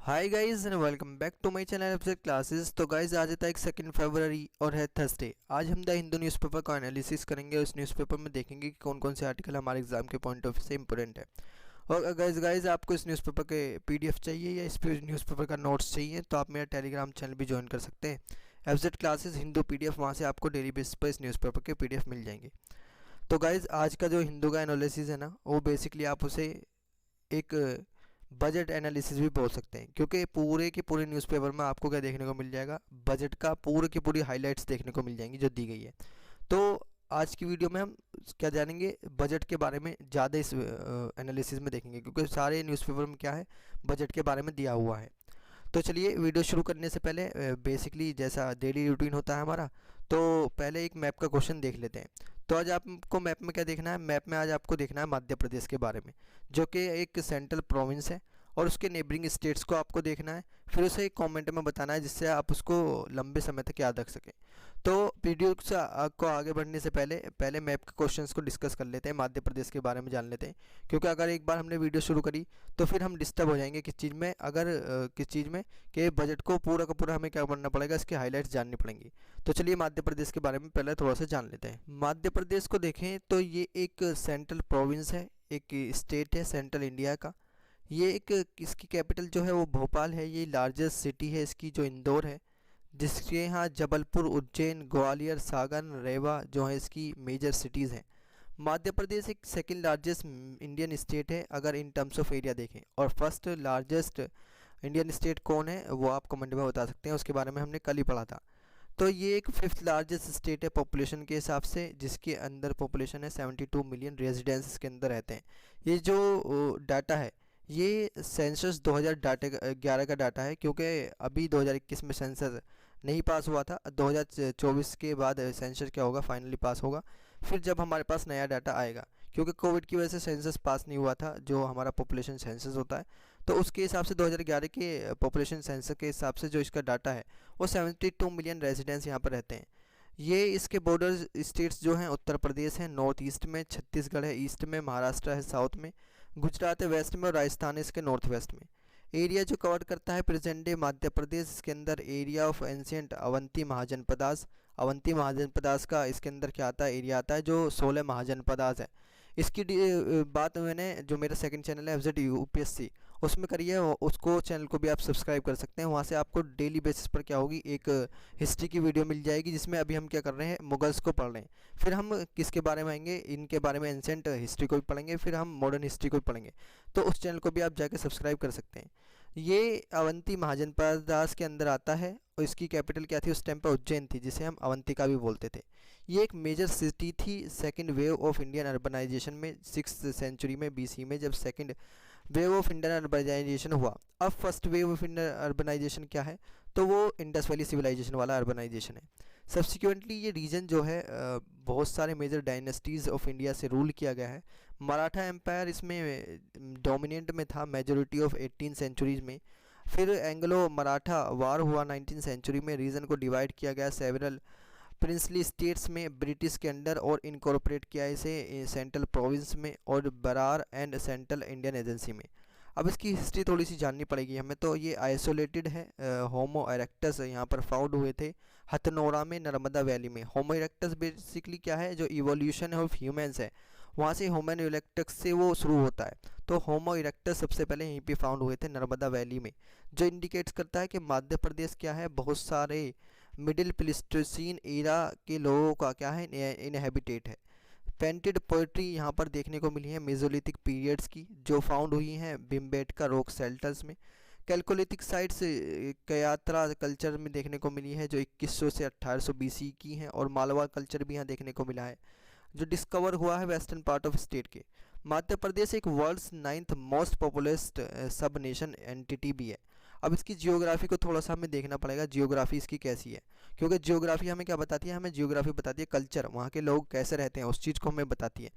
Hi guys and welcome back to my channel FZ classes. तो guys आज तारीख 2 फरवरी और है थर्सडे। आज हम द हिंदू न्यूज़पेपर का एनालिसिस करेंगे। उस न्यूज़पेपर में देखेंगे कि कौन कौन से आर्टिकल हमारे एग्जाम के पॉइंट ऑफ व्यू से इंपॉर्टेंट है। और गाइस आपको इस न्यूज़पेपर के पीडीएफ चाहिए या इस न्यूज़पेपर का नोट्स चाहिए तो आप मेरा टेलीग्राम चैनल भी ज्वाइन कर सकते हैं, एफजेड क्लासेस हिंदू पीडीएफ। वहाँ से आपको डेली बेसिस पर इस न्यूज़पेपर के पीडीएफ मिल जाएंगे। तो गाइज आज का जो हिंदू का एनालिसिस है ना, वो बेसिकली आप उसे एक बजट एनालिसिस भी बोल सकते हैं, क्योंकि पूरे के पूरे न्यूज़पेपर में आपको क्या देखने को मिल जाएगा, बजट का पूरे की पूरी हाइलाइट्स देखने को मिल जाएंगी जो दी गई है। तो आज की वीडियो में हम क्या जानेंगे, बजट के बारे में ज़्यादा इस एनालिसिस में देखेंगे, क्योंकि सारे न्यूज़पेपर में क्या है, बजट के बारे में दिया हुआ है। तो चलिए वीडियो शुरू करने से पहले बेसिकली जैसा डेली रूटीन होता है हमारा, तो पहले एक मैप का क्वेश्चन देख लेते हैं। तो आज आपको मैप में क्या देखना है, मैप में आज आपको देखना है मध्य प्रदेश के बारे में, जो कि एक सेंट्रल प्रोविंस है, और उसके नेबरिंग स्टेट्स को आपको देखना है। फिर उसे एक कमेंट में बताना है जिससे आप उसको लंबे समय तक याद रख सकें। तो वीडियो को आगे बढ़ने से पहले पहले मैप के क्वेश्चंस को डिस्कस कर लेते हैं, मध्य प्रदेश के बारे में जान लेते हैं। क्योंकि अगर एक बार हमने वीडियो शुरू करी तो फिर हम डिस्टर्ब हो जाएंगे किस चीज़ में, अगर किस चीज़ में कि बजट को पूरा का पूरा हमें क्या करना पड़ेगा, इसके हाईलाइट्स जाननी पड़ेंगी। तो चलिए मध्य प्रदेश के बारे में पहले थोड़ा सा जान लेते हैं। मध्य प्रदेश को देखें तो ये एक सेंट्रल प्रोविंस है, एक स्टेट है सेंट्रल इंडिया का। ये एक, इसकी कैपिटल जो है वो भोपाल है। ये लार्जेस्ट सिटी है इसकी जो इंदौर है, जिसके यहाँ जबलपुर, उज्जैन, ग्वालियर, सागर, रेवा जो है इसकी मेजर सिटीज़ हैं। मध्य प्रदेश एक सेकंड लार्जेस्ट इंडियन स्टेट है अगर इन टर्म्स ऑफ एरिया देखें, और फर्स्ट लार्जेस्ट इंडियन स्टेट कौन है वो आप कमेंट में बता सकते हैं, उसके बारे में हमने कल ही पढ़ा था। तो ये एक फिफ्थ लार्जेस्ट स्टेट है पॉपुलेशन के हिसाब से, जिसके अंदर पॉपुलेशन है 72 मिलियन रेजिडेंट्स इसके अंदर रहते हैं। ये जो डाटा है ये सेंसस 2011 का डाटा है, क्योंकि अभी 2021 में सेंसस नहीं पास हुआ था। 2024 के बाद सेंसस क्या होगा, फाइनली पास होगा, फिर जब हमारे पास नया डाटा आएगा। क्योंकि कोविड की वजह से सेंसस पास नहीं हुआ था, जो हमारा पॉपुलेशन सेंसस होता है, तो उसके हिसाब से 2011 के पॉपुलेशन सेंसस के हिसाब से जो इसका डाटा है वो 72 मिलियन रेजिडेंट्स यहाँ पर रहते हैं। ये इसके बॉर्डर स्टेट्स जो हैं, उत्तर प्रदेश है नॉर्थ ईस्ट में, छत्तीसगढ़ है ईस्ट में, महाराष्ट्र है साउथ में, गुजरात है वेस्ट में, और राजस्थान है इसके नॉर्थ वेस्ट में। एरिया जो कवर करता है प्रेजेंट डे मध्य प्रदेश, इसके अंदर area of ancient Avanti mahajanapadas. Avanti mahajanapadas का इसके अंदर क्या आता है, एरिया आता है जो 16 महाजनपदास है। इसकी बात मैंने जो मेरा सेकंड चैनल है एफजेड यूपीएससी, उसमें करी है, उसको चैनल को भी आप सब्सक्राइब कर सकते हैं। वहाँ से आपको डेली बेसिस पर क्या होगी, एक हिस्ट्री की वीडियो मिल जाएगी, जिसमें अभी हम क्या कर रहे हैं, मुगल्स को पढ़ रहे हैं। फिर हम किसके बारे में आएंगे, इनके बारे में एंशिएंट हिस्ट्री को भी पढ़ेंगे, फिर हम मॉडर्न हिस्ट्री को भी पढ़ेंगे। तो उस चैनल को भी आप जाके सब्सक्राइब कर सकते हैं। ये अवंती महाजनपदास के अंदर आता है, और इसकी कैपिटल क्या थी उस टाइम पर, उज्जैन थी, जिसे हम अवंतिका भी बोलते थे। ये एक मेजर सिटी थी second wave of Indian urbanisation में, 6th सेंचुरी में बीसी में, जब second wave of Indian urbanisation हुआ। अब first wave of Indian urbanisation क्या है, तो वो इंडस वैली सिविलाइजेशन वाला अर्बनाइजेशन है। सब्सिक्वेंटली ये रीजन जो है बहुत सारे मेजर डायनेस्टीज़ ऑफ इंडिया से रूल किया गया है। मराठा एम्पायर इसमें डोमिनेंट में था मेजोरिटी ऑफ 18 सेंचुरीज में। फिर एंग्लो मराठा वार हुआ 19 सेंचुरी में, रीजन को डिवाइड किया गया सेवरल प्रिंसली स्टेट्स में ब्रिटिश के अंडर, और इनकॉर्पोरेट किया इसे सेंट्रल प्रोविंस में, और Berar and central Indian agency में। अब इसकी हिस्ट्री थोड़ी सी जाननी पड़ेगी हमें। तो ये आइसोलेटेड है, होमो इरेक्टस यहाँ पर फाउंड हुए थे हथनोरा में, नर्मदा वैली में। होमो इरेक्टस बेसिकली क्या है, जो इवोल्यूशन ऑफ ह्यूमंस है, वहाँ से होमो इरेक्टस से वो शुरू होता है। तो होमो इरेक्टस सबसे पहले यहीं पे फाउंड हुए थे नर्मदा वैली में, जो इंडिकेट्स करता है कि मध्य प्रदेश क्या है, बहुत सारे मिडिल प्लीस्टोसीन एरा के लोगों का क्या है, इनहेबिटेट है। पेंटेड पोइट्री यहाँ पर देखने को मिली है मेजोलिथिक पीरियड्स की, जो फाउंड हुई हैं भिमबेटका रॉक शेल्टर्स में। कैलकोलिथिक साइट्स कयात्रा कल्चर में देखने को मिली है, जो 2100 से 1800 बीसी की हैं, और मालवा कल्चर भी यहाँ देखने को मिला है, जो डिस्कवर हुआ है वेस्टर्न पार्ट ऑफ स्टेट के। मध्य प्रदेश एक वर्ल्ड्स 9th मोस्ट पॉपुलस सब नेशन एंटिटी भी है। अब इसकी जियोग्राफी को थोड़ा सा हमें देखना पड़ेगा, जियोग्राफी इसकी कैसी है, क्योंकि जियोग्राफी हमें क्या बताती है, हमें जियोग्राफी बताती है कल्चर, वहाँ के लोग कैसे रहते हैं उस चीज़ को हमें बताती है।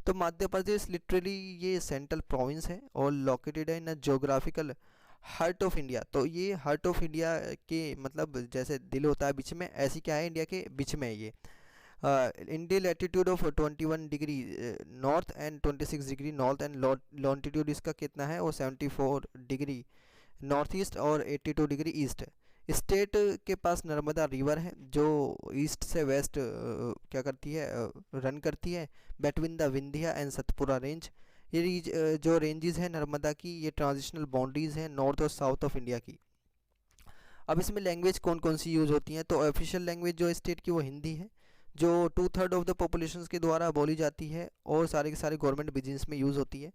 तो मध्य प्रदेश लिटरली ये सेंट्रल प्रोविंस है और लोकेटेड है इन जियोग्राफिकल हार्ट ऑफ इंडिया। तो ये हार्ट ऑफ इंडिया के मतलब जैसे दिल होता है बीच में, ऐसी क्या है, इंडिया के बीच में है ये। India latitude of 21 degree north and 26 degree north, and longitude इसका कितना है, वो 74 डिग्री नॉर्थ ईस्ट और 82 डिग्री ईस्ट है। स्टेट के पास नर्मदा रिवर है जो ईस्ट से वेस्ट क्या करती है, रन करती है between the Vindhya and Satpura range. ये जो रेंजेस हैं नर्मदा की, ये ट्रांजिशनल बाउंड्रीज हैं नॉर्थ और साउथ ऑफ इंडिया की। अब इसमें लैंग्वेज कौन कौन सी यूज़ होती हैं, तो ऑफिशियल लैंग्वेज जो स्टेट की वो हिंदी है, जो 2/3 ऑफ द पॉपुलेशन के द्वारा बोली जाती है और सारे के सारे गवर्नमेंट बिजनेस में यूज़ होती है।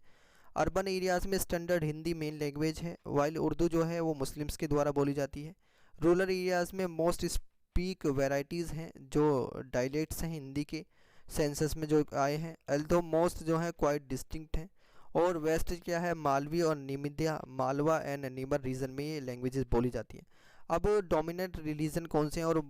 अर्बन एरियाज़ में स्टैंडर्ड हिंदी मेन लैंग्वेज है, वाइल उर्दू जो है वो मुस्लिम्स के द्वारा बोली जाती है। रूरल एरियाज़ में मोस्ट स्पीक वेराइटीज़ हैं जो डायलेक्ट्स हैं हिंदी के सेंसस में जो आए हैं, अल्दो मोस्ट जो है क्वाइट डिस्टिंक्ट हैं। और वेस्ट क्या है, मालवी और निमिदिया, मालवा एंड निमर रीजन में ये लैंग्वेजेस बोली जाती हैं। अब डोमिनेंट रिलीजन कौन से हैं, और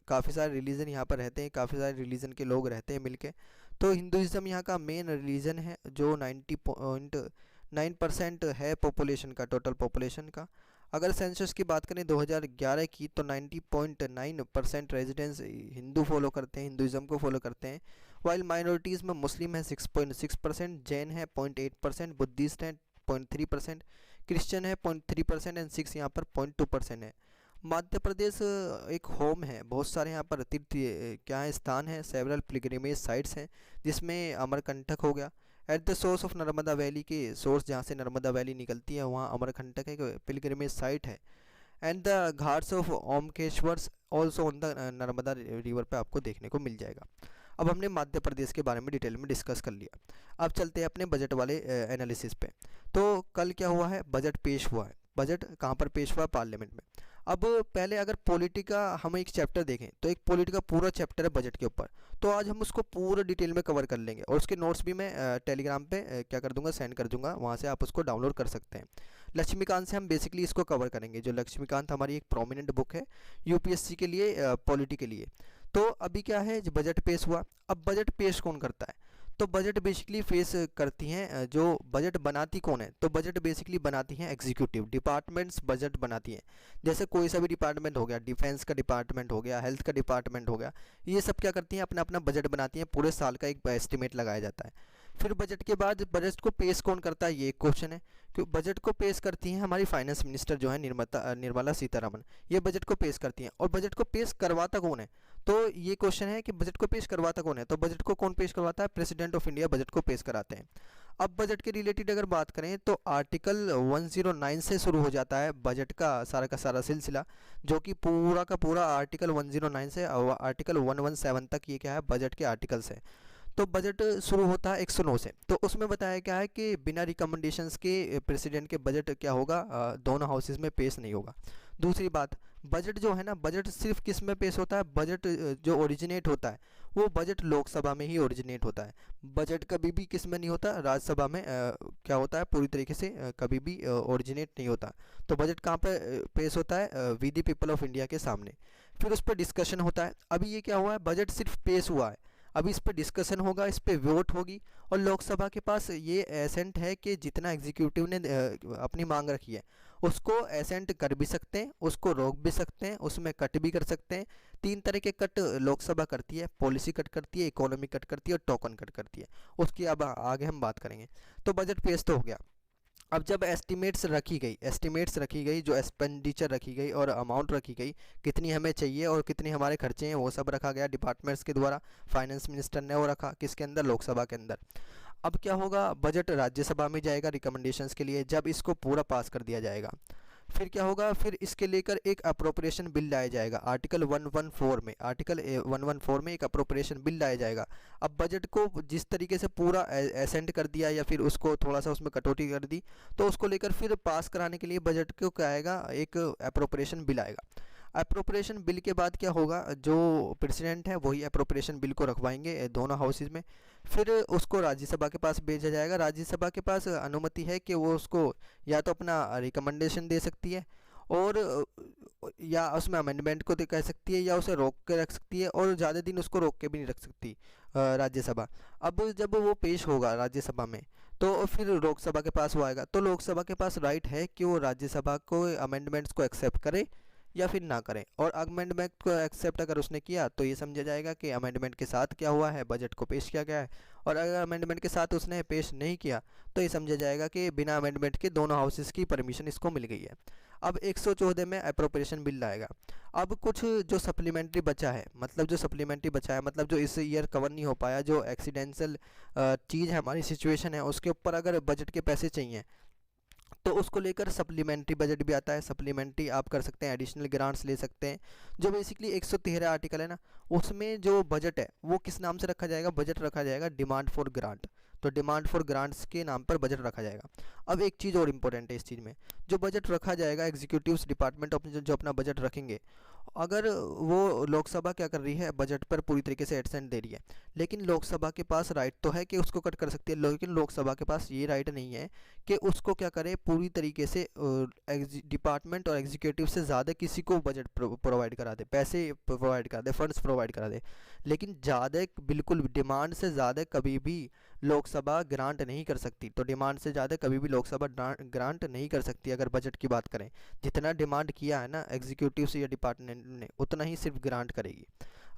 काफ़ी सारे रिलीजन यहाँ पर रहते हैं, काफ़ी सारे रिलीजन के लोग रहते हैं मिलके। तो हिंदुज़म यहाँ का मेन रिलीजन है जो 90.9% है पॉपुलेशन का, टोटल पॉपुलेशन का। अगर सेंसस की बात करें 2011 की, तो 90.9% रेजिडेंट्स हिंदू फॉलो करते हैं, हिंदुज़म को फॉलो करते हैं। वाइल माइनॉरिटीज़ में मुस्लिम है 6.6%, जैन है 0.8%, बुद्धिस्ट है 0.3%, क्रिश्चियन है 0.3% एंड सिक्स यहाँ पर 0.2% है। मध्य प्रदेश एक होम है, बहुत सारे यहाँ पर तीर्थ क्या है, स्थान है, सेवरल पिलग्रिमेज साइट्स हैं, जिसमें अमरकंटक हो गया। At the source of Narmada valley के सोर्स जहाँ से नर्मदा वैली निकलती है वहाँ अमरकंटक एक पिलग्रिमेज साइट है। And the ghats of Omkareshwar's also on the Narmada river पे आपको देखने को मिल जाएगा। अब हमने मध्य प्रदेश के बारे में डिटेल में डिस्कस कर लिया। अब चलते हैं अपने बजट वाले एनालिसिस पे। तो कल क्या हुआ है, बजट पेश हुआ है। बजट कहाँ पर पेश हुआ, पार्लियामेंट में। अब पहले अगर पॉलिटी का हम एक चैप्टर देखें तो एक पॉलिटी का पूरा चैप्टर है बजट के ऊपर, तो आज हम उसको पूरा डिटेल में कवर कर लेंगे और उसके नोट्स भी मैं टेलीग्राम पे क्या कर दूंगा, सेंड कर दूंगा, वहाँ से आप उसको डाउनलोड कर सकते हैं। लक्ष्मीकांत से हम बेसिकली इसको कवर करेंगे। जो लक्ष्मीकांत हमारी एक प्रोमिनेंट बुक है यूपीएससी के लिए, पॉलिटी के लिए। तो अभी क्या है, बजट पेश हुआ। अब बजट पेश कौन करता है, तो बजट बेसिकली फेस करती हैं, जो बजट बनाती कौन है, तो बजट बेसिकली बनाती हैं एग्जीक्यूटिव डिपार्टमेंट्स बजट बनाती हैं। जैसे कोई सा भी डिपार्टमेंट हो गया, डिफेंस का डिपार्टमेंट हो गया, हेल्थ का डिपार्टमेंट हो गया, ये सब क्या करती हैं, अपना अपना बजट बनाती हैं, पूरे साल का एक एस्टिमेट लगाया जाता है। फिर बजट के बाद बजट को पेश कौन करता है, ये एक क्वेश्चन है। क्यों बजट को पेश करती हैं हमारी फाइनेंस मिनिस्टर जो है निर्मला सीतारमन, ये बजट को पेश करती हैं। और बजट को पेश करवाता कौन है, तो ये क्वेश्चन है कि बजट को पेश करवाता कौन है, तो बजट को कौन पेश करवाता है, प्रेसिडेंट ऑफ इंडिया बजट को पेश कराते हैं। अब बजट के रिलेटेड अगर बात करें तो आर्टिकल 109 से शुरू हो जाता है बजट का सारा सिलसिला, जो कि पूरा का पूरा आर्टिकल 109 से आर्टिकल 117 तक ये क्या है, बजट के आर्टिकल्स हैं। तो बजट शुरू होता है 109 से। तो उसमें बताया गया है कि बिना रिकमेंडेशंस के प्रेसिडेंट के बजट क्या होगा, दोनों हाउसेज में पेश नहीं होगा। दूसरी बात, बजट जो है ना, बजट सिर्फ किस में पेश होता है, बजट जो ओरिजिनेट होता है वो बजट लोकसभा में ही ओरिजिनेट होता है। बजट कभी भी किस में नहीं होता, राज्यसभा में क्या होता है, पूरी तरीके से कभी भी ओरिजिनेट नहीं होता। तो बजट कहाँ पर पेश होता है, we the people of India के सामने। फिर उस पर डिस्कशन होता है। अभी ये क्या हुआ है, बजट सिर्फ पेश हुआ है, अभी इस पर डिस्कशन होगा, इस पर वोट होगी, और लोकसभा के पास ये एसेंट है कि जितना एग्जीक्यूटिव ने अपनी मांग रखी है उसको एसेंट कर भी सकते हैं, उसको रोक भी सकते हैं, उसमें कट भी कर सकते हैं। 3 तरह के कट लोकसभा करती है, पॉलिसी कट करती है, इकोनॉमी कट करती है और टोकन कट करती है। उसकी अब आगे हम बात करेंगे। तो बजट पेश तो हो गया। अब जब एस्टिमेट्स रखी गई, जो एक्सपेंडिचर रखी गई और अमाउंट रखी गई, कितनी हमें चाहिए और कितने हमारे खर्चे हैं, वो सब रखा गया डिपार्टमेंट्स के द्वारा। फाइनेंस मिनिस्टर ने वो रखा किसके अंदर, लोकसभा के अंदर। अब क्या होगा, बजट राज्यसभा में जाएगा रिकमेंडेशंस के लिए, जब इसको पूरा पास कर दिया जाएगा। फिर क्या होगा, फिर इसके लेकर एक अप्रोप्रिएशन बिल लाया जाएगा। आर्टिकल 114 में एक अप्रोप्रिएशन बिल लाया जाएगा। अब बजट को जिस तरीके से पूरा एसेंट कर दिया या फिर उसको थोड़ा सा उसमें कटौती कर दी, तो उसको लेकर फिर पास कराने के लिए बजट को क्या आएगा, एक अप्रोप्रिएशन बिल आएगा। अप्रोप्रिएशन बिल के बाद क्या होगा, जो प्रेसिडेंट है वही अप्रोप्रिएशन बिल को रखवाएंगे दोनों हाउसेज में। फिर उसको राज्यसभा के पास भेजा जाएगा। राज्यसभा के पास अनुमति है कि वो उसको या तो अपना रिकमेंडेशन दे सकती है, और या उसमें अमेंडमेंट को तो कह सकती है, या उसे रोक के रख सकती है, और ज़्यादा दिन उसको रोक के भी नहीं रख सकती राज्यसभा। अब जब वो पेश होगा राज्यसभा में, तो फिर लोकसभा के पास वो आएगा। तो लोकसभा के पास राइट है कि वो राज्यसभा को अमेंडमेंट्स को एक्सेप्ट करे या फिर ना करें। और अमेंडमेंट को एक्सेप्ट अगर उसने किया तो ये समझा जाएगा कि अमेंडमेंट के साथ क्या हुआ है, बजट को पेश किया गया है। और अगर अमेंडमेंट के साथ उसने पेश नहीं किया तो ये समझा जाएगा कि बिना अमेंडमेंट के दोनों हाउसेस की परमिशन इसको मिल गई है। अब 114 में अप्रोप्रिएशन बिल आएगा। अब कुछ जो सप्लीमेंट्री बचा है, मतलब जो सप्लीमेंट्री बचा है मतलब जो इस ईयर कवर नहीं हो पाया, जो एक्सीडेंशियल चीज़ है, हमारी सिचुएशन है, उसके ऊपर अगर बजट के पैसे चाहिए तो उसको लेकर सप्लीमेंट्री बजट भी आता है। सप्लीमेंट्री आप कर सकते हैं, एडिशनल ग्रांट्स ले सकते हैं। जो बेसिकली 113 आर्टिकल है ना, उसमें जो बजट है वो किस नाम से रखा जाएगा, बजट रखा जाएगा डिमांड फॉर ग्रांट। तो डिमांड फॉर ग्रांट्स के नाम पर बजट रखा जाएगा। अब एक चीज़ और इम्पोर्टेंट है इस चीज़ में, जो बजट रखा जाएगा एग्जीक्यूटिव्स डिपार्टमेंट अपने जो अपना बजट रखेंगे, अगर वो लोकसभा क्या कर रही है, बजट पर पूरी तरीके से एडसेंट दे रही है, लेकिन लोकसभा के पास राइट तो है कि उसको कट कर सकती है, लेकिन लोकसभा के पास ये राइट नहीं है कि उसको क्या करे, पूरी तरीके से डिपार्टमेंट और एग्जीक्यूटिव से ज़्यादा किसी को बजट प्रोवाइड करा दे, पैसे प्रोवाइड करा दे, फंड्स प्रोवाइड करा दे। लेकिन ज़्यादा बिल्कुल डिमांड से ज़्यादा कभी भी लोकसभा ग्रांट नहीं कर सकती। तो डिमांड से ज़्यादा कभी भी लोकसभा ग्रांट नहीं कर सकती अगर बजट की बात करें। जितना डिमांड किया है ना एग्जीक्यूटिव से या डिपार्टमेंट ने, उतना ही सिर्फ ग्रांट करेगी।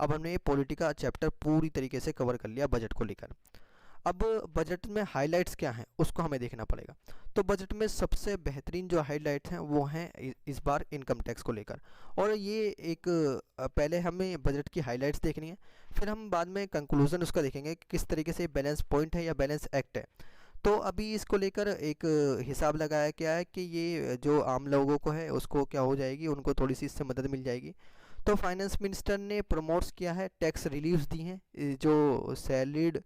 अब हमने ये पॉलिटिका चैप्टर पूरी तरीके से कवर कर लिया बजट को लेकर। अब बजट में हाइलाइट्स क्या हैं उसको हमें देखना पड़ेगा। तो बजट में सबसे बेहतरीन जो हाइलाइट्स हैं वो हैं इस बार इनकम टैक्स को लेकर। और ये एक पहले हमें बजट की हाइलाइट्स देखनी है, फिर हम बाद में कंक्लूजन उसका देखेंगे कि किस तरीके से बैलेंस पॉइंट है या बैलेंस एक्ट है। तो अभी इसको लेकर एक हिसाब लगाया गया है कि ये जो आम लोगों को है उसको क्या हो जाएगी, उनको थोड़ी सी इससे मदद मिल जाएगी। तो फाइनेंस मिनिस्टर ने प्रमोट्स किया है, टैक्स रिलीफ्स दी हैं जो सैलरीड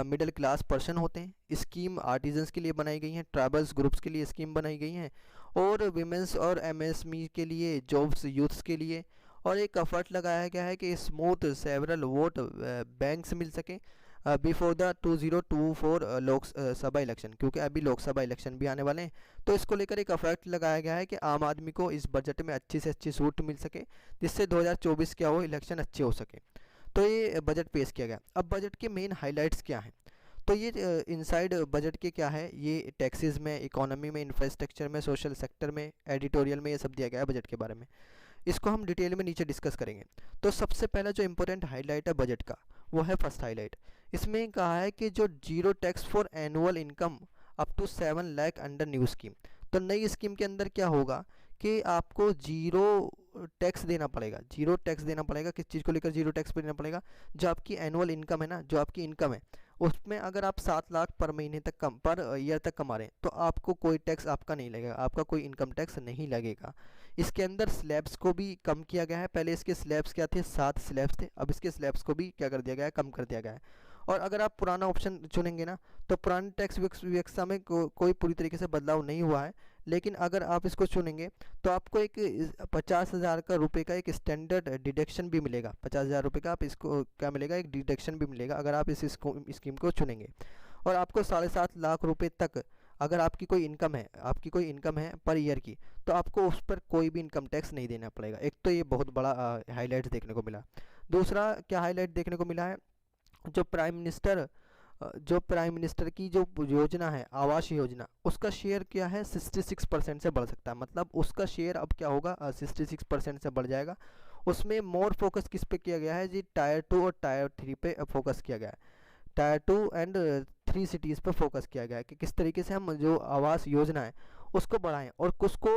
मिडिल क्लास पर्सन होते हैं। स्कीम आर्टिजन्स के लिए बनाई गई हैं, ट्राइबल्स ग्रुप्स के लिए स्कीम बनाई गई हैं, और विमेंस और एमएसएमई के लिए, जॉब्स यूथ्स के लिए। और एक एफर्ट लगाया गया है कि स्मूथ सेवरल वोट बैंक्स मिल सके बिफोर द 2024 लोकसभा इलेक्शन, क्योंकि अभी लोकसभा इलेक्शन भी आने वाले हैं। तो इसको लेकर एक एफर्ट लगाया गया है कि आम आदमी को इस बजट में अच्छी से अच्छी छूट मिल सके, जिससे 2024 क्या हो, इलेक्शन अच्छे हो सके। तो ये बजट पेश किया गया। अब बजट के मेन हाइलाइट्स क्या हैं, तो ये इनसाइड बजट के क्या है, ये टैक्सेस में, इकोनॉमी में, इंफ्रास्ट्रक्चर में, सोशल सेक्टर में, एडिटोरियल में, ये सब दिया गया है बजट के बारे में। इसको हम डिटेल में नीचे डिस्कस करेंगे। तो सबसे पहला जो इंपॉर्टेंट हाईलाइट है बजट का वो है फर्स्ट हाईलाइट। इसमें कहा है कि जो zero tax for annual income up to 7 lakh under new scheme. तो नई स्कीम के अंदर क्या होगा कि आपको जीरो टैक्स देना पड़ेगा। जीरो टैक्स देना पड़ेगा, किस चीज़ को लेकर जीरो टैक्स देना पड़ेगा, जो आपकी एनुअल इनकम है ना, जो आपकी इनकम है उसमें अगर आप 7 लाख पर महीने तक कम पर ईयर तक कमा रहे हैं तो आपको कोई टैक्स आपका नहीं लगेगा, आपका कोई इनकम टैक्स नहीं लगेगा। इसके अंदर स्लैब्स को भी कम किया गया है। पहले इसके स्लैब्स क्या थे, 7 स्लैब्स थे, अब इसके स्लैब्स को भी क्या कर दिया गया है, कम कर दिया गया है। और अगर आप पुराना ऑप्शन चुनेंगे ना तो पुराने टैक्स व्यवस्था में कोई पूरी तरीके से बदलाव नहीं हुआ है, लेकिन अगर आप इसको चुनेंगे तो आपको एक 50,000 का रुपये का एक स्टैंडर्ड डिडक्शन भी मिलेगा। 50,000 रुपये का आप इसको क्या मिलेगा, एक डिडक्शन भी मिलेगा अगर आप इस स्कीम को चुनेंगे। और आपको 7.5 लाख रुपये तक अगर आपकी कोई इनकम है, आपकी कोई इनकम है पर ईयर की, तो आपको उस पर कोई भी इनकम टैक्स नहीं देना पड़ेगा। एक तो ये बहुत बड़ा हाईलाइट देखने को मिला। दूसरा क्या हाईलाइट देखने को मिला है, जो प्राइम मिनिस्टर की जो योजना है, आवास योजना, उसका शेयर क्या है, 66% से बढ़ सकता है। मतलब उसका शेयर अब क्या होगा, 66% से बढ़ जाएगा। उसमें मोर फोकस किस पे किया गया है जी, टायर 2 और टायर 3 पे फोकस किया गया है। टायर 2 एंड 3 सिटीज़ पर फोकस किया गया है कि किस तरीके से हम जो आवास योजना है उसको बढ़ाएं। और कुछ को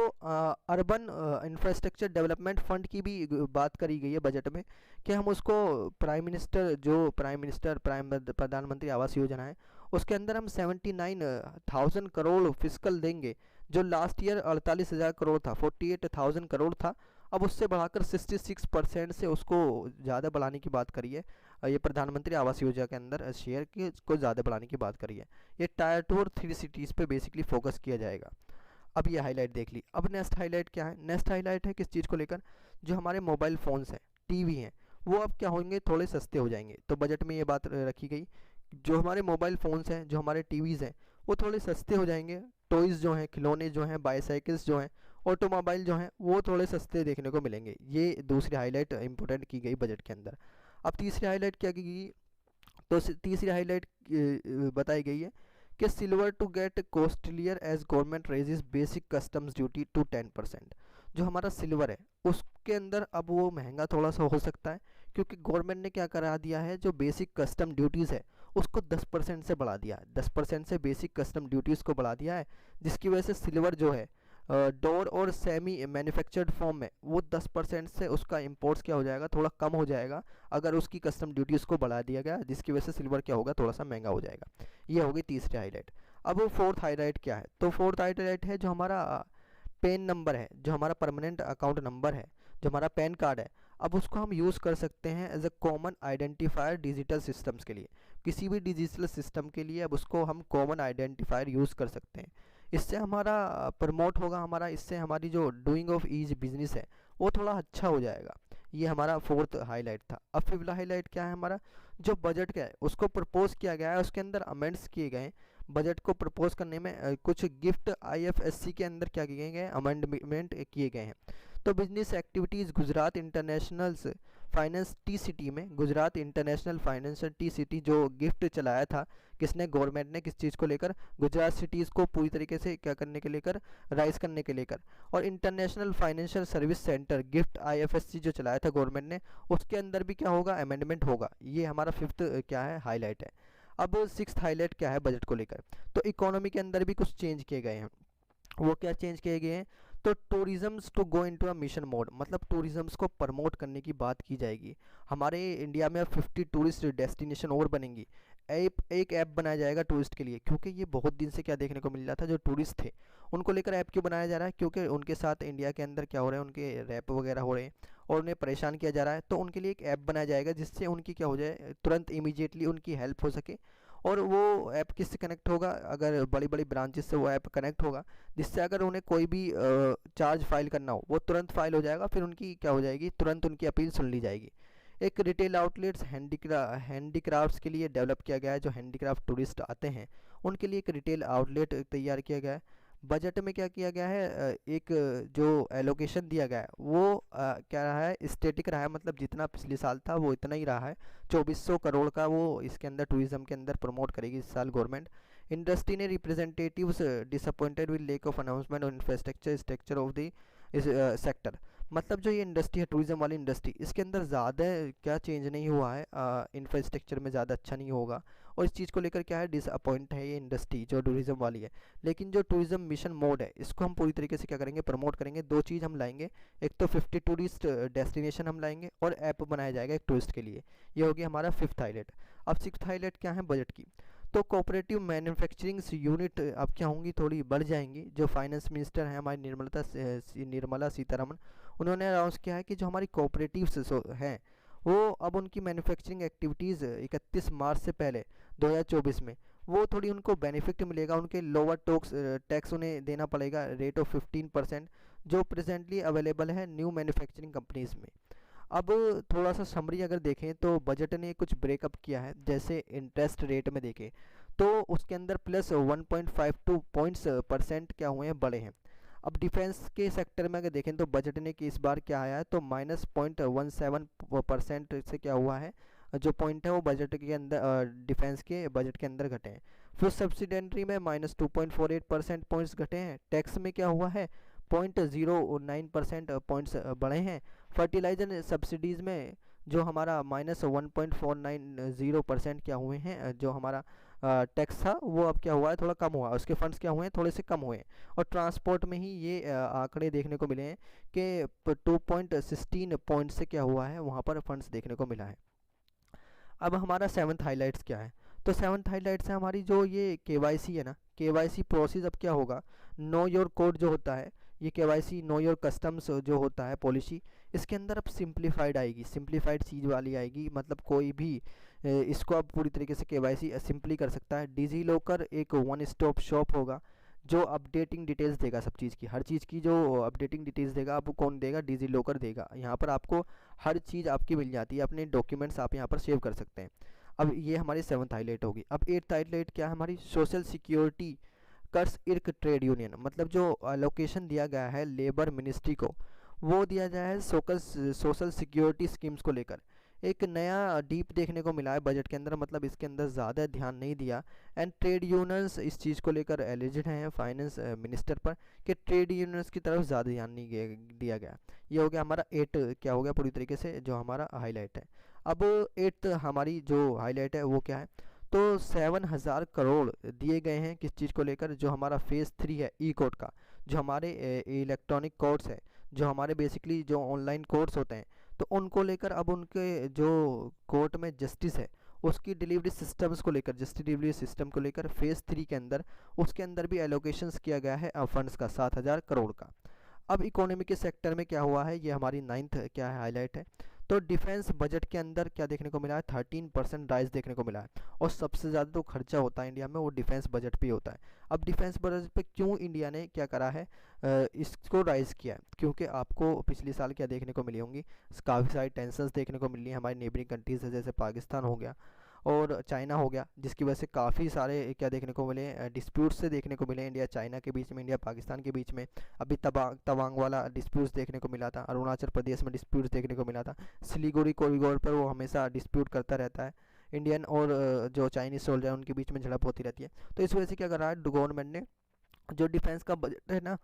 अर्बन इंफ्रास्ट्रक्चर डेवलपमेंट फंड की भी बात करी गई है बजट में कि हम उसको प्रधानमंत्री आवास योजना है उसके अंदर हम 79,000 करोड़ फिस्कल देंगे। जो लास्ट ईयर 48,000 करोड़ था, 48,000 करोड़ था, अब उससे बढ़ाकर 66% से उसको ज़्यादा बढ़ाने की बात करी है। ये प्रधानमंत्री आवास योजना के अंदर शेयर के को ज़्यादा बढ़ाने की बात करी है। ये टायर 2 और 3 सिटीज़ पे बेसिकली फोकस किया जाएगा। अब ये हाईलाइट देख ली। अब नेक्स्ट हाईलाइट क्या है, नेक्स्ट हाईलाइट है किस चीज़ को लेकर, जो हमारे मोबाइल फ़ोन्स हैं, टीवी हैं, वो अब क्या होंगे, थोड़े सस्ते हो जाएंगे। तो बजट में ये बात रखी गई, जो हमारे मोबाइल फ़ोन्स हैं, जो हमारे टीवीज़ हैं, वो थोड़े सस्ते हो जाएंगे। टॉयज़ जो हैं, खिलौने जो हैं, बाईसाइकिल्स जो हैं, ऑटोमोबाइल जो हैं, वो थोड़े सस्ते देखने को मिलेंगे। ये दूसरी हाईलाइट इंपॉर्टेंट की गई बजट के अंदर। अब तीसरी हाईलाइट क्या की गई, तो तीसरी हाईलाइट बताई गई है कि silver to get costlier as government raises basic customs duty to 10%। जो हमारा सिल्वर है उसके अंदर अब वो महंगा थोड़ा सा हो सकता है, क्योंकि गवर्नमेंट ने क्या करा दिया है, जो बेसिक कस्टम ड्यूटीज़ है उसको 10% से बढ़ा दिया है, 10% से बेसिक कस्टम ड्यूटीज़ को बढ़ा दिया है, जिसकी वजह से सिल्वर जो है डोर और सेमी मैन्युफैक्चर्ड फॉर्म में वो 10% से उसका इंपोर्ट्स क्या हो जाएगा, थोड़ा कम हो जाएगा अगर उसकी कस्टम ड्यूटीज़ को बढ़ा दिया गया, जिसकी वजह से सिल्वर क्या होगा, थोड़ा सा महंगा हो जाएगा। ये होगी तीसरी हाईलाइट। अब फोर्थ हाईलाइट क्या है, तो फोर्थ हाईलाइट है जो हमारा पेन नंबर है, जो हमारा परमानेंट अकाउंट नंबर है, जो हमारा पैन कार्ड है, अब उसको हम यूज़ कर सकते हैं as a common identifier digital systems के लिए। किसी भी डिजिटल सिस्टम के लिए अब उसको हम कॉमन आइडेंटिफायर यूज़ कर सकते हैं। इससे हमारा प्रमोट होगा, हमारा इससे हमारी जो डूइंग ऑफ ईज बिजनेस है वो थोड़ा अच्छा हो जाएगा। ये हमारा फोर्थ हाईलाइट था। अब फिफ्थ हाईलाइट क्या है, हमारा जो बजट क्या है उसको प्रपोज किया गया है, उसके अंदर अमेंड्स किए गए हैं। बजट को प्रपोज करने में कुछ गिफ्ट आईएफएससी के अंदर क्या किए गए हैं, अमेंडमेंट किए गए हैं। तो business activities Gujarat international finance T city में, Gujarat international financial T city जो गिफ्ट चलाया था, किसने, गवर्नमेंट ने, किस चीज़ को लेकर, गुजरात सिटीज़ को पूरी तरीके से क्या करने के लेकर, राइज करने के लेकर। और international financial service centre gift IFSC जो चलाया था गवर्नमेंट ने, उसके अंदर भी क्या होगा, अमेंडमेंट होगा। ये हमारा फिफ्थ क्या है, हाईलाइट है। अब सिक्स्थ हाईलाइट क्या है बजट को लेकर, तो इकोनॉमी के अंदर भी कुछ चेंज किए गए हैं। वो क्या चेंज किए गए हैं, तो tourisms to go into a mission mode, मतलब टूरिज़म्स को प्रमोट करने की बात की जाएगी। हमारे इंडिया में अब 50 टूरिस्ट डेस्टिनेशन और बनेंगी। एक ऐप बनाया जाएगा टूरिस्ट के लिए, क्योंकि ये बहुत दिन से क्या देखने को मिल रहा था, जो टूरिस्ट थे उनको लेकर ऐप क्यों बनाया जा रहा है, क्योंकि उनके साथ इंडिया के अंदर क्या हो रहा है, उनके रैप वगैरह हो रहे हैं और उन्हें परेशान किया जा रहा है। तो उनके लिए एक ऐप बनाया जाएगा जिससे उनकी क्या हो जाए, तुरंत इमीडिएटली उनकी हेल्प हो सके। और वो ऐप किससे कनेक्ट होगा, अगर बड़ी बड़ी ब्रांचेस से वो ऐप कनेक्ट होगा, जिससे अगर उन्हें कोई भी चार्ज फाइल करना हो वो तुरंत फाइल हो जाएगा, फिर उनकी क्या हो जाएगी, तुरंत उनकी अपील सुन ली जाएगी। एक रिटेल आउटलेट्स हैंडीक्राफ्ट्स के लिए डेवलप किया गया है, जो हैंडीक्राफ्ट टूरिस्ट आते हैं उनके लिए एक रिटेल आउटलेट तैयार किया गया है। बजट में क्या किया गया है, एक जो एलोकेशन दिया गया है वो क्या रहा है, स्टेटिक रहा है, मतलब जितना पिछले साल था वो इतना ही रहा है। 2400 करोड़ का वो इसके अंदर टूरिज्म के अंदर प्रमोट करेगी इस साल गवर्नमेंट। इंडस्ट्री ने representatives disappointed with lack of announcement और infrastructure structure of the sector, मतलब जो ये इंडस्ट्री है टूरिज्म वाली इंडस्ट्री, इसके अंदर ज़्यादा क्या चेंज नहीं हुआ है, इंफ्रास्ट्रक्चर में ज़्यादा अच्छा नहीं होगा। और इस चीज़ को लेकर क्या है, डिसअपॉइंट है ये इंडस्ट्री जो टूरिज्म वाली है। लेकिन जो टूरिज्म मिशन मोड है इसको हम पूरी तरीके से क्या करेंगे, प्रमोट करेंगे। दो चीज़ हम लाएंगे, एक तो 50 टूरिस्ट डेस्टिनेशन हम लाएंगे और ऐप बनाया जाएगा एक टूरिस्ट के लिए। ये होगी हमारा फिफ्थ हाईलाइट। अब सिक्स्थ हाईलाइट क्या है बजट की, तो कोऑपरेटिव मैन्युफैक्चरिंग यूनिट अब क्या होंगी, थोड़ी बढ़ जाएंगी। जो फाइनेंस मिनिस्टर हैं हमारी निर्मला सीतारमन, उन्होंने अनाउंस किया है कि जो हमारी कोऑपरेटिव्स हैं वो अब उनकी मैन्युफैक्चरिंग एक्टिविटीज़ 31 मार्च से पहले 2024 में वो थोड़ी उनको बेनिफिट मिलेगा, उनके लोअर टैक्स उन्हें देना पड़ेगा, रेट ऑफ 15%, जो प्रेजेंटली अवेलेबल है न्यू मैन्युफैक्चरिंग कंपनीज़ में। अब थोड़ा सा समरी अगर देखें तो बजट ने कुछ ब्रेकअप किया है, जैसे इंटरेस्ट रेट में देखें तो उसके अंदर प्लस 1.52 पॉइंट्स परसेंट क्या हुए हैं, बड़े हैं। अब डिफेंस के सेक्टर में अगर देखें तो बजट ने कि इस बार क्या आया है, तो -0.17% से क्या हुआ है, जो पॉइंट है वो बजट के अंदर डिफेंस के बजट के अंदर घटे हैं। फिर सब्सिडेंट्री में -2.48% पॉइंट्स घटे हैं। टैक्स में क्या हुआ है, 0.09% पॉइंट्स बढ़े हैं। फर्टिलाइजर सब्सिडीज़ में जो हमारा -1.490% क्या हुए हैं, जो हमारा टैक्स था वो अब क्या हुआ है, थोड़ा कम हुआ, उसके फंड्स क्या हुए हैं, थोड़े से कम हुए हैं। और ट्रांसपोर्ट में ही ये आंकड़े देखने को मिले हैं कि 2.16 पॉइंट से क्या हुआ है, वहाँ पर फंड्स देखने को मिला है। अब हमारा सेवन्थ हाईलाइट्स क्या है, तो सेवन्थ हाईलाइट्स है हमारी जो ये केवाईसी है ना, केवाईसी प्रोसेस अब क्या होगा, नो योर कोड जो होता है, ये केवाईसी नो योर कस्टम्स जो होता है पॉलिसी, इसके अंदर अब सिंप्लीफाइड आएगी, सिंप्लीफाइड चीज़ वाली आएगी। मतलब कोई भी इसको अब पूरी तरीके से केवाईसी सिंपली कर सकता है। डिजी लॉकर एक वन स्टॉप शॉप होगा जो अपडेटिंग डिटेल्स देगा सब चीज़ की, हर चीज़ की जो अपडेटिंग डिटेल्स देगा, आपको कौन देगा, डिजी लॉकर देगा। यहाँ पर आपको हर चीज़ आपकी मिल जाती है, अपने डॉक्यूमेंट्स आप यहाँ पर सेव कर सकते हैं। अब ये हमारी सेवन्थ हाईलाइट होगी। अब एट्थ हाईलाइट क्या है हमारी, सोशल सिक्योरिटी कर्स इर्क ट्रेड यूनियन, मतलब जो लोकेशन दिया गया है लेबर मिनिस्ट्री को, वो दिया गया है सोशल सिक्योरिटी स्कीम्स को लेकर। एक नया डीप देखने को मिला है बजट के अंदर, मतलब इसके अंदर ज़्यादा ध्यान नहीं दिया। एंड ट्रेड यूनियंस इस चीज़ को लेकर एलिजिड हैं फाइनेंस मिनिस्टर पर कि ट्रेड यूनियंस की तरफ ज़्यादा ध्यान नहीं दिया गया। ये हो गया हमारा 8 क्या हो गया पूरी तरीके से जो हमारा हाईलाइट है। अब 8 हमारी जो हाईलाइट है वो क्या है, तो 7,000 करोड़ दिए गए हैं किस चीज़ को लेकर, जो हमारा फेज़ 3 है ई कोर्ट का, जो हमारे इलेक्ट्रॉनिक कोर्ट्स है, जो हमारे बेसिकली जो ऑनलाइन कोर्ट्स होते हैं, तो उनको लेकर अब उनके जो कोर्ट में जस्टिस है उसकी डिलीवरी सिस्टम्स को लेकर, जस्टिस डिलीवरी सिस्टम को लेकर फेज़ 3 के अंदर उसके अंदर भी एलोकेशंस किया गया है फंड्स का 7,000 करोड़ का। अब इकोनॉमी के सेक्टर में क्या हुआ है, ये हमारी 9th क्या है हाईलाइट है। तो डिफेंस बजट के अंदर क्या देखने को मिला है, 13% राइज देखने को मिला है। और सबसे ज़्यादा जो खर्चा होता है इंडिया में वो डिफेंस बजट पे होता है। अब डिफेंस बजट पे क्यों इंडिया ने क्या करा है, इसको राइज किया है, क्योंकि आपको पिछले साल क्या देखने को मिली होंगी, काफ़ी सारी टेंशन्स देखने को मिल रही है हमारी नेबरिंग कंट्रीज है, जैसे पाकिस्तान हो गया और चाइना हो गया, जिसकी वजह से काफ़ी सारे क्या देखने को मिले, डिस्प्यूट्स से देखने को मिले इंडिया चाइना के बीच में, इंडिया पाकिस्तान के बीच में। अभी तवांग वाला डिस्प्यूट्स देखने को मिला था, अरुणाचल प्रदेश में डिस्प्यूट्स देखने को मिला था, सिलीगुड़ी कॉरिडोर पर वो हमेशा डिस्प्यूट करता रहता है, इंडियन और जो चाइनीज सोल्जर उनके बीच में झड़प होती रहती है। तो इस वजह से क्या कर रहा है गवर्नमेंट ने, जो डिफेंस का बजट है ना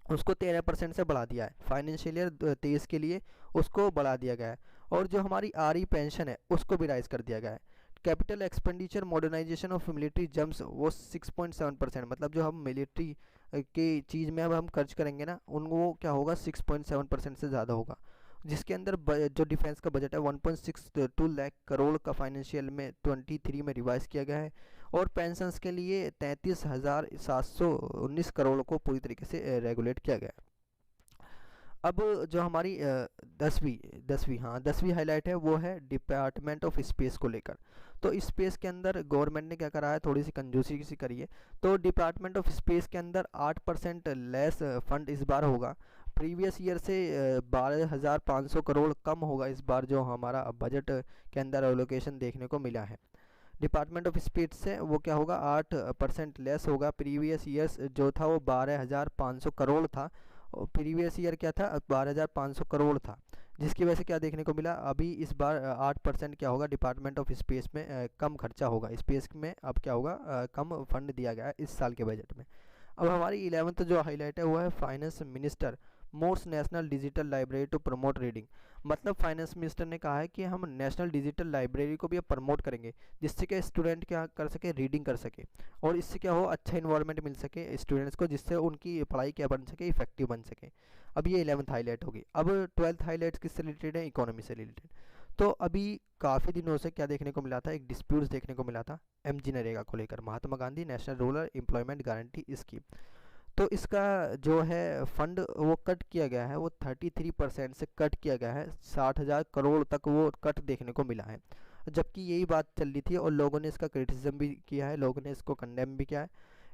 उसको 13% से बढ़ा दिया है, फाइनेंशियल ईयर 23 के लिए उसको बढ़ा दिया गया है। और जो हमारी आरई पेंशन है उसको भी राइज कर दिया गया है। Capital expenditure modernisation of military jumps वो 6.7%, मतलब जो हम मिलिट्री की चीज़ में अब हम खर्च करेंगे ना उनको क्या होगा 6.7% से ज़्यादा होगा, जिसके अंदर जो डिफेंस का बजट है 1.62 लाख करोड़ का फाइनेंशियल में 23 में रिवाइज किया गया है। और पेंशन्स के लिए 33,719 करोड़ को पूरी तरीके से रेगुलेट किया गया है। अब जो हमारी 10वीं हाईलाइट है वो है डिपार्टमेंट ऑफ स्पेस को लेकर। तो स्पेस के अंदर गवर्नमेंट ने क्या करा है, थोड़ी सी कंजूसी सी करी है। तो डिपार्टमेंट ऑफ स्पेस के अंदर 8% लेस फंड इस बार होगा, प्रीवियस ईयर से 12,500 करोड़ कम होगा इस बार जो हमारा बजट के अंदर एलोकेशन देखने को मिला है। डिपार्टमेंट ऑफ स्पेस से वो क्या होगा 8% लेस होगा, प्रीवियस ईयर्स जो था वो 12,500 करोड़ था, और प्रीवियस ईयर क्या था 12,500 करोड़ था, जिसकी वजह से क्या देखने को मिला अभी इस बार 8% क्या होगा डिपार्टमेंट ऑफ स्पेस में कम खर्चा होगा, स्पेस में अब क्या होगा कम फंड दिया गया है इस साल के बजट में। अब हमारी 11th जो हाईलाइट है वो है finance minister moots national digital library to promote reading. मतलब फाइनेंस मिनिस्टर ने कहा है कि हम नेशनल डिजिटल लाइब्रेरी को भी अब प्रमोट करेंगे, जिससे कि स्टूडेंट क्या कर सके, रीडिंग कर सके, और इससे क्या हो अच्छा इन्वायरमेंट मिल सके स्टूडेंट्स को, जिससे उनकी पढ़ाई क्या बन सके, इफेक्टिव बन सके। अब ये 11th हाईलाइट होगी। अब 12th हाईलाइट किससे रिलेटेड है, इकोनॉमी से रिलेटेड। तो अभी काफ़ी दिनों से क्या देखने को मिला था, एक डिस्प्यूट देखने को मिला था एमजी नरेगा को लेकर, Mahatma Gandhi national rural employment guarantee scheme. तो इसका जो है फंड वो कट किया गया है, वो 33% से कट किया गया है, 60,000 करोड़ तक वो कट देखने को मिला है। जबकि यही बात चल रही थी और लोगों ने इसका क्रिटिसिज्म भी किया है, लोगों ने इसको कंडेम भी किया है।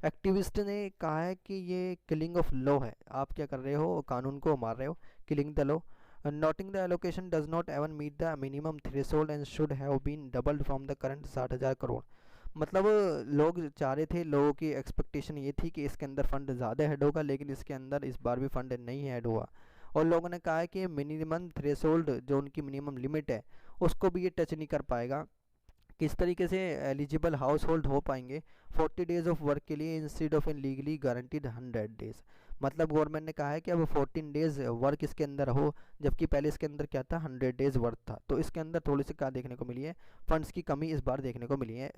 एक्टिविस्ट ने कहा है कि ये किलिंग ऑफ लॉ है, आप क्या कर रहे हो, कानून को मार रहे हो, killing the law. Noting the allocation does not even meet the minimum threshold and should have been doubled from the current 60,000 crore. मतलब लोग चाह रहे थे, लोगों की एक्सपेक्टेशन ये थी कि इसके अंदर फंड ज़्यादा ऐड होगा, लेकिन इसके अंदर इस बार भी फंड नहीं ऐड हुआ। और लोगों ने कहा है कि मिनिमम थ्रेशोल्ड जो उनकी मिनिमम लिमिट है उसको भी ये टच नहीं कर पाएगा। किस तरीके से एलिजिबल हाउस होल्ड हो पाएंगे 40 डेज ऑफ वर्क के लिए instead of in legally guaranteed 100 days. मतलब गवर्नमेंट ने कहा है कि अब 14 डेज वर्क इसके अंदर हो, जबकि पहले इसके अंदर क्या था 100 डेज वर्क था। तो इसके अंदर थोड़ी सी क्या देखने को मिली है, फंड्स की कमी इस बार देखने को मिली है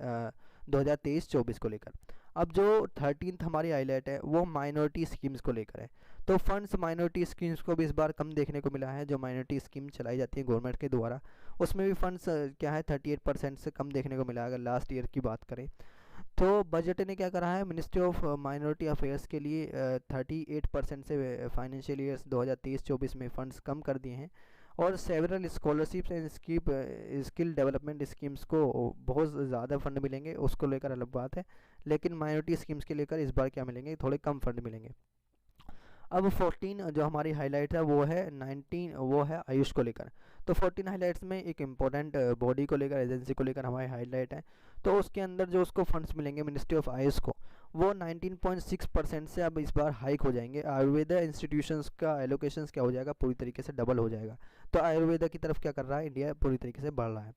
2023-24 को लेकर। अब जो 13th हमारी हाईलाइट है वो माइनॉरिटी स्कीम्स को लेकर है। तो फंड्स माइनॉरिटी स्कीम्स को भी इस बार कम देखने को मिला है, जो माइनॉरिटी स्कीम चलाई जाती है गवर्नमेंट के द्वारा उसमें भी फंड्स क्या है 38% से कम देखने को मिला है अगर लास्ट ईयर की बात करें। तो बजट ने क्या करा है, मिनिस्ट्री ऑफ माइनॉरिटी अफेयर्स के लिए 38% से फाइनेंशियल ईयर्स 2023-24 में फ़ंड्स कम कर दिए हैं। और several scholarships and skill development schemes को बहुत ज़्यादा फंड मिलेंगे, उसको लेकर अलग बात है, लेकिन माइनॉरिटी स्कीम्स के लेकर इस बार क्या मिलेंगे, थोड़े कम फंड मिलेंगे। अब 14 जो हमारी हाईलाइट है वो है 19 वो है आयुष को लेकर। तो 14 हाईलाइट्स में एक इम्पोर्टेंट बॉडी को लेकर, एजेंसी को लेकर हमारी हाईलाइट है। तो उसके अंदर जो उसको फंड्स मिलेंगे मिनिस्ट्री ऑफ आयुष को, वो 19.6% से अब इस बार हाइक हो जाएंगे। आयुर्वेदा इंस्टीट्यूशंस का एलोकेशंस क्या हो जाएगा, पूरी तरीके से डबल हो जाएगा। तो आयुर्वेदा की तरफ क्या कर रहा है, इंडिया पूरी तरीके से बढ़ रहा है।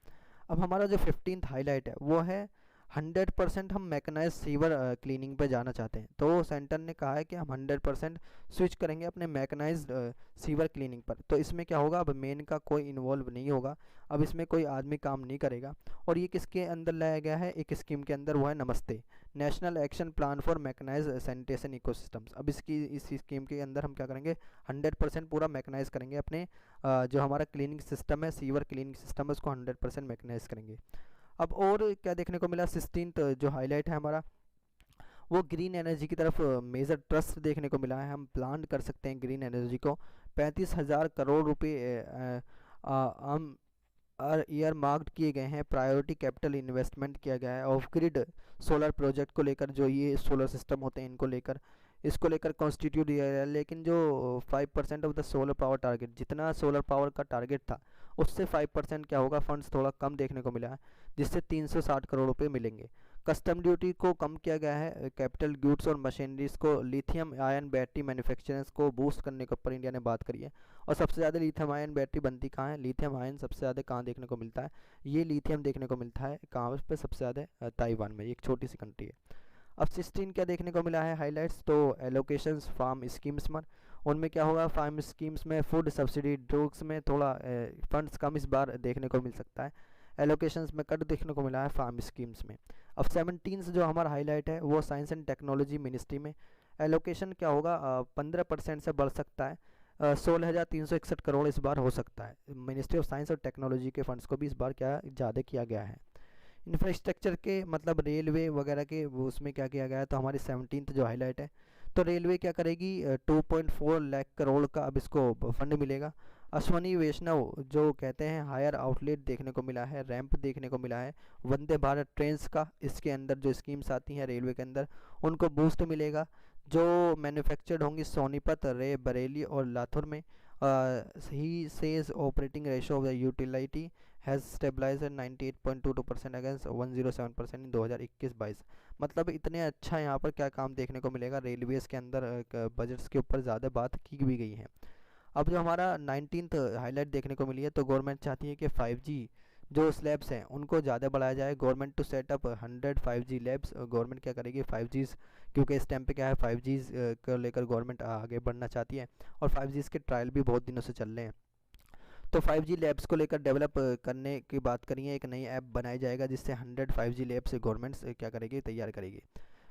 अब हमारा जो 15th हाईलाइट है वो है 100% हम मैकेनाइज सीवर क्लीनिंग पे जाना चाहते हैं। तो सेंटर ने कहा है कि हम 100% स्विच करेंगे अपने मैकेनाइज सीवर क्लीनिंग पर। तो इसमें क्या होगा, अब मेन का कोई इन्वॉल्व नहीं होगा, अब इसमें कोई आदमी काम नहीं करेगा। और ये किसके अंदर लाया गया है, एक स्कीम के अंदर, वो है नमस्ते, national action plan for mechanise sanitation ecosystems. अब इस स्कीम के अंदर हम क्या करेंगे, 100% पूरा मैकेनाइज करेंगे अपने जो हमारा क्लीनिंग सिस्टम है, सीवर क्लीनिंग सिस्टम है, उसको 100% मैकेनाइज करेंगे। अब और क्या देखने को मिला, 16th जो हाईलाइट है हमारा, वो ग्रीन एनर्जी की तरफ मेजर ट्रस्ट देखने को मिला है। हम प्लान कर सकते हैं ग्रीन एनर्जी को 35,000 करोड़ रुपए हम ईयर मार्क्ड किए गए हैं, प्रायोरिटी कैपिटल इन्वेस्टमेंट किया गया है ऑफ ग्रिड सोलर प्रोजेक्ट को लेकर, जो ये सोलर सिस्टम होते हैं इनको लेकर, इसको लेकर कॉन्स्टिट्यूट दिया गया है। लेकिन जो 5% of the solar power target, जितना सोलर पावर का टारगेट था उससे 5% क्या होगा, फंड्स थोड़ा कम देखने को मिला है, जिससे 360 करोड़ रुपए मिलेंगे। कस्टम ड्यूटी को कम किया गया है, कैपिटल गुड्स और मशीनरीज को, लिथियम आयन बैटरी मैन्युफैक्चरर्स को बूस्ट करने के ऊपर इंडिया ने बात करी है। और सबसे ज़्यादा लिथियम आयन बैटरी बनती कहाँ है, लिथियम आयन सबसे ज़्यादा कहाँ देखने को मिलता है, ये लिथियम देखने को मिलता है कहाँ पे, सबसे ज़्यादा ताइवान में, एक छोटी सी कंट्री है। अब 16 क्या देखने को मिला है हाईलाइट्स, तो एलोकेशंस फार्म स्कीम्स में, उनमें क्या होगा, फार्म स्कीम्स में फूड सब्सिडी, ड्रग्स में थोड़ा फंड्स कम इस बार देखने को मिल सकता है, एलोकेशंस में कट देखने को मिला है फार्म स्कीम्स में। अब 17 जो हमारा हाईलाइट है वो साइंस एंड टेक्नोलॉजी मिनिस्ट्री में, एलोकेशन क्या होगा, 15% से बढ़ सकता है, 16,361 करोड़ इस बार हो सकता है। मिनिस्ट्री ऑफ साइंस और टेक्नोलॉजी के फंड्स को भी इस बार क्या ज़्यादा किया गया है। इंफ्रास्ट्रक्चर के मतलब रेलवे वगैरह के वो उसमें क्या किया गया है, तो हमारी 17th जो हाईलाइट है, तो रेलवे क्या करेगी, 2.4 लाख करोड़ का अब इसको फंड मिलेगा। अश्वनी वैष्णव जो कहते हैं हायर आउटलेट देखने को मिला है, रैंप देखने को मिला है, वंदे भारत ट्रेन्स का, इसके अंदर जो स्कीम्स आती हैं रेलवे के अंदर उनको बूस्ट मिलेगा। जो मैन्युफैक्चर्ड होंगी सोनीपत, रे बरेली और लाथुर में, he says operating ratio of the utility has stabilise at 98.22% against 107% in 2021-22। मतलब इतने अच्छा यहाँ पर क्या काम देखने को मिलेगा, रेलवेज़ के अंदर बजट्स के ऊपर ज़्यादा बात की भी गई है। अब जो हमारा 19th हाईलाइट देखने को मिली है, तो गवर्नमेंट चाहती है कि 5G जो स्लैब्स हैं उनको ज़्यादा बढ़ाया जाए, government to set up 100 5G labs. Government क्या करेगी 5G, क्योंकि इस टाइम पे क्या है 5G को लेकर गवर्नमेंट आगे बढ़ना चाहती है, और 5G के ट्रायल भी बहुत दिनों से चल रहे हैं। तो 5G लैब्स को लेकर डेवलप करने की बात करिए, एक नई ऐप बनाई जाएगा जिससे 100 5G लैब्स गवर्नमेंट क्या करेगी, तैयार करेगी।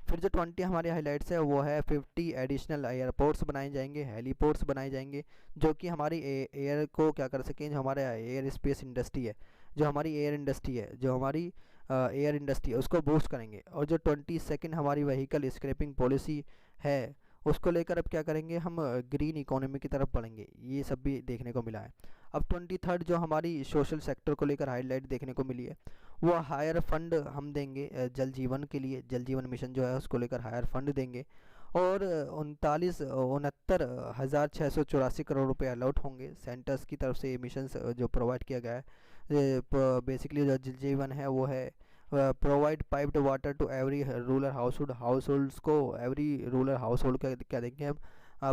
फिर जो 20 हमारे हाईलाइट्स है वो है 50 एडिशनल एयरपोर्ट्स बनाए जाएंगे, हेलीपोर्ट्स बनाए जाएंगे, जो कि हमारी एयर को क्या कर सकें, जो हमारे एयर स्पेस इंडस्ट्री है, जो हमारी एयर इंडस्ट्री है, जो हमारी एयर इंडस्ट्री है उसको बूस्ट करेंगे। और जो 22nd हमारी व्हीकल स्क्रैपिंग पॉलिसी है उसको लेकर अब क्या करेंगे, हम ग्रीन इकोनॉमी की तरफ बढ़ेंगे, ये सब भी देखने को मिला है। अब 23rd जो हमारी सोशल सेक्टर को लेकर हाईलाइट देखने को मिली है, वो हायर फंड हम देंगे जल जीवन के लिए, जल जीवन मिशन जो है उसको लेकर हायर फंड देंगे, और 69 करोड़ रुपए अलॉट होंगे सेंटर्स की तरफ से मिशंस जो प्रोवाइड किया गया है। बेसिकली जो जल जीवन है वो है provide piped water to every rural house को, एवरी रूरल हाउस होल्ड का क्या देंगे हम,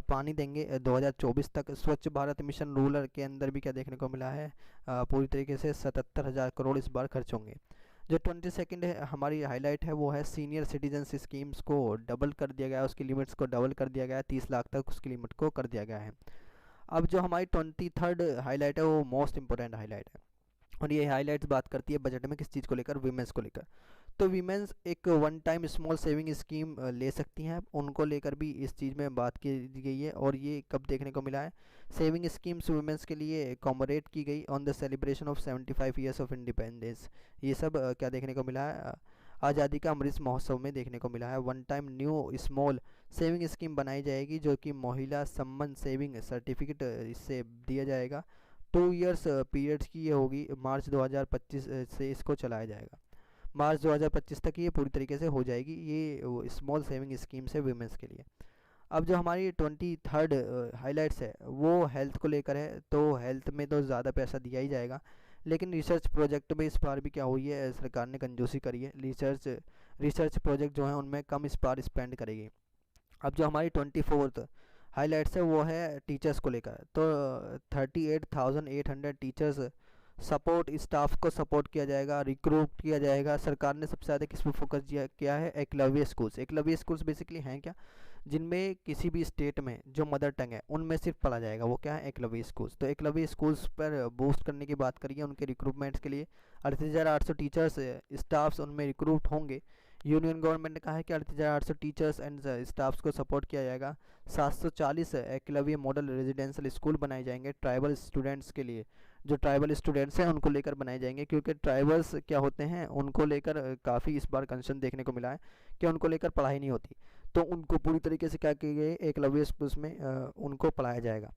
पानी देंगे 2024 तक। स्वच्छ भारत मिशन रूरल के अंदर भी क्या देखने को मिला है, पूरी तरीके से 77,000 करोड़ इस बार खर्च होंगे। जो 22nd है हमारी हाईलाइट है वो है सीनियर सिटीजन स्कीम्स को डबल कर दिया गया है, उसकी लिमिट्स को डबल कर दिया गया है, 30 लाख तक उसकी लिमिट को कर दिया गया है। अब जो हमारी 23rd हाईलाइट है वो मोस्ट इंपॉर्टेंट हाईलाइट है, और ये हाईलाइट्स बात करती है बजट में किस चीज़ को लेकर, वीमेंस को लेकर। तो वीमेंस एक one time small saving scheme ले सकती हैं, उनको लेकर भी इस चीज़ में बात की गई है। और ये कब देखने को मिला है, सेविंग स्कीम्स वुमेंस के लिए कॉमोरेट की गई on the celebration of 75 years of independence. ये सब क्या देखने को मिला है, आज़ादी का अमृत महोत्सव में देखने को मिला है। One time new small saving scheme बनाई जाएगी, जो कि महिला सम्मान सेविंग सर्टिफिकेट इससे दिया जाएगा। 2 ईयर्स पीरियड्स की ये होगी, मार्च 2025 से इसको चलाया जाएगा, मार्च 2025 तक ये पूरी तरीके से हो जाएगी। ये स्मॉल सेविंग स्कीम्स है वीमेंस के लिए। अब जो हमारी 23rd हाईलाइट्स है वो हेल्थ को लेकर है, तो हेल्थ में तो ज़्यादा पैसा दिया ही जाएगा, लेकिन रिसर्च प्रोजेक्ट में इस बार भी क्या हुई है, सरकार ने कंजूसी करी है। रिसर्च रिसर्च प्रोजेक्ट जो है उनमें कम इस बार स्पेंड करेगी। अब जो हमारी 24th हाईलाइट्स है वो है टीचर्स को लेकर। तो 38,800 टीचर्स सपोर्ट स्टाफ को सपोर्ट किया जाएगा, रिक्रूट किया जाएगा। सरकार ने सबसे ज़्यादा किस पर फोकस किया है? Eklavya schools. Eklavya schools basically हैं क्या? जिनमें किसी भी स्टेट में जो मदर टंग है उनमें सिर्फ पढ़ा जाएगा, वो क्या है? एकलव्य स्कूल्स। तो एकलव्य स्कूल्स पर बूस्ट करने की बात करिए, उनके रिक्रूटमेंट्स के लिए 38,800 टीचर्स स्टाफ्स उनमें रिक्रूट होंगे। यूनियन गवर्नमेंट ने कहा है कि 38,800 टीचर्स एंड स्टाफ्स को सपोर्ट किया जाएगा। 740 एकलव्य मॉडल रेजिडेंशियल स्कूल बनाए जाएंगे ट्राइबल स्टूडेंट्स के लिए। जो ट्राइबल स्टूडेंट्स हैं उनको लेकर बनाए जाएंगे, क्योंकि ट्राइबल्स क्या होते हैं, उनको लेकर काफ़ी इस बार कंसर्न देखने को मिला है कि उनको लेकर पढ़ाई नहीं होती। तो उनको पूरी तरीके से क्या किए गए, एकलव्य स्कूल्स में उनको पढ़ाया जाएगा।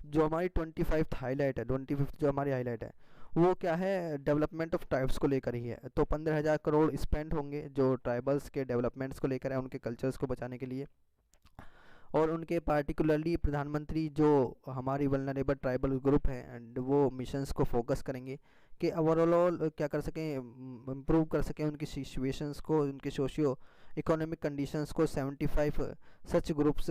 जो हमारी 25th हाईलाइट है, 25th जो हमारी हाईलाइट है वो क्या है? डेवलपमेंट ऑफ ट्राइब्स को लेकर ही है। तो 15,000 करोड़ स्पेंड होंगे जो ट्राइबल्स के डेवलपमेंट्स को लेकर है, उनके कल्चर्स को बचाने के लिए। और उनके पार्टिकुलरली प्रधानमंत्री जो हमारी वल्नरेबल ट्राइबल ग्रुप है एंड वो मिशंस को फोकस करेंगे कि ओवरऑल क्या कर सकें, इम्प्रूव कर सकें उनकी सिचुएशंस को, उनके सोशियो इकोनॉमिक कंडीशंस को। 75 सच ग्रुप्स